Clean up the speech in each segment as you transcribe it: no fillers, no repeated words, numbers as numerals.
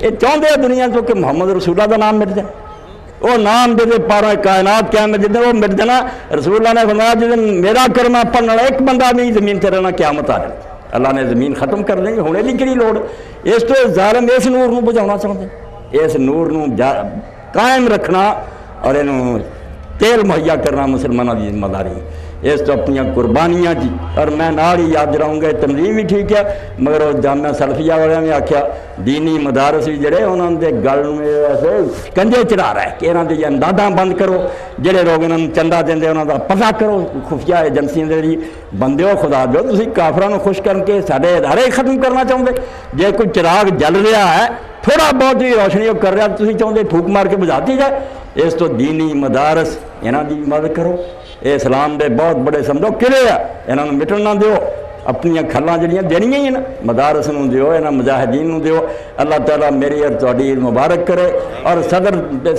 یہ چاہتے ہیں دنیا تو کہ محمد رسول اللہ کا نام مٹ جائے، وہ نام جیسے پارا کائنات کیا مٹ جائے وہ مٹ جانا۔ رسول اللہ نے فرمایا جس دن میرا کلمہ پڑھنے والا ایک بندہ نہیں زمین تے رہنا قیامت آ جائے، اللہ نے زمین ختم کر دیں گے، ہونے کی کہڑی لوڑ۔ اس تو ظالم اس نور نو بجھانا چاہتے ہیں، اس نور نو قائم رکھنا اور انہوں تیل مہیا کرنا مسلمانوں کی ذمہ داری، اس تو اپنی قربانیاں جی۔ اور میں نال ہی یاد رہوں گا تنظیم بھی ٹھیک ہے، مگر وہ جامعہ سلفیہ والوں نے آخیا دینی مدارس بھی جڑے انہوں نے گل میں کنجے چڑھا رہا ہے کہ انہوں نے امداداں بند کرو، جڑے لوگ انہوں نے چندہ دیں انہوں کا پتہ کرو، خفیہ ایجنسیاں دے جی بندے ہو خدا دو تسی کافراں خش کر کے سارے ادارے ختم کرنا چاہتے، جے کوئی چراغ جل رہا ہے تھوڑا بہت ہی روشنی وہ کر رہا تسی چاہتے پھوک مار کے بجھاتی جائے۔ اس تو دینی مدارس انہوں کی مدد کرو، اے اسلام دے بہت بڑے سمجھو قلعے ہے، انہوں نے مٹن نہ دیو، اپنی کھلاں جڑیاں دینیاں ہی نا مدارس نوں دیو، انہاں مجاہدین نوں دیو۔ اللہ تعالیٰ میری اور تہاڈی عید مبارک کرے۔ اور صدر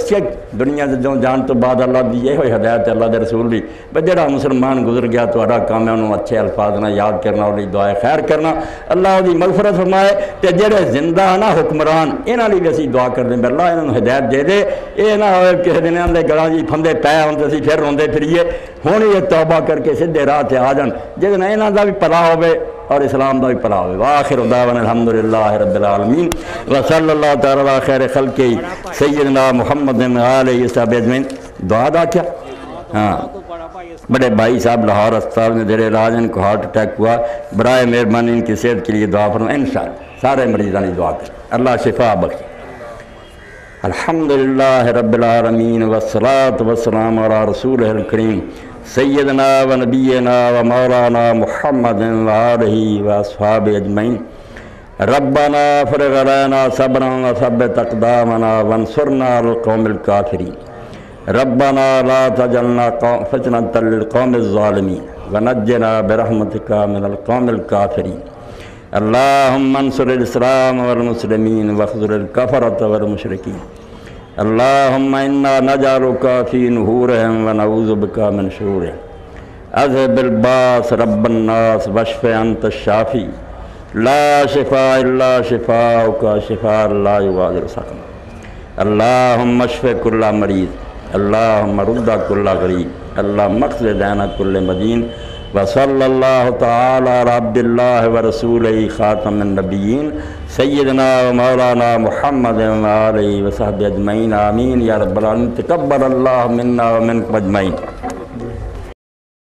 شیخ دنیا دے جو جان تو بعد اللہ دی یہ ہوئی ہدایت اللہ دے رسول دی بھئی جڑا مسلمان گزر گیا تہاڈا کام ہے انہوں اچھے الفاظ نہ یاد کرنا، اور دعائے خیر کرنا، اللہ دی مغفرت فرمائے۔ تے جڑے زندہ نا حکمران انہاں لئی بھی اسی دعا کرنے میں اللہ انہوں ہدایت دے دے، اے نہ ہوئے کسی دن انہاں دے گلاں جی پھندے پے ہون تے اسی پھر روندے پھریے، ہن یہ توبہ کر کے سیدھے راہ تے آ جان جس نے انہاں دا بھی بھلا ہوے اور اسلام دا بھی بھلا ہوے۔ وآخر دعوانا الحمدللہ رب العالمین وصلی اللہ تعالی علی خیر خلقہ سیدنا محمد علیہ وسلم اجمعین۔ دعا دا کیا؟ ہاں بڑے بھائی صاحب لاہور اسپتال میں زیر علاج ان کو ہارٹ اٹیک ہوا، برائے مہربانی ان کی صحت کے لیے دعا فرمائیں، انشاءاللہ سارے مریضان کی دعا کریں اللہ شفا بخشے۔ الحمدللہ رب العالمین والصلاة والسلام علی رسولہ الکریم سیدنا و نبینا و مولانا محمد وآلہ واصحابہ اجمعین۔ ربنا فرغ علینا صبرا وثبت اقدامنا وانصرنا علی القوم الکافرین۔ ربنا لا تجعلنا فتنة للقوم الظالمین ونجنا برحمتک من القوم الکافرین۔ اللہم انصر الاسلام والمسلمین واخذل الکفرة والمشرکین۔ اللہم انا نجعلک فی نحورہم ونعوذ بک من شرورہم۔ اذهب الباس رب الناس واشف انت الشافی لا شفاء الا شفاءک شفاء لا یغادر سقما۔ اللہم اشف کل مریض، اللہم رد کل غریب، اللہم اقض دین کل مدین۔ وصلی اللہ تعالی علی عبد اللہ ورسولہ خاتم النبیین سیدنا و مولانا محمد وآلہ وصحبہ اجمعین آمین یا رب العالمین۔ تقبل اللہ منا و منکم اجمعین۔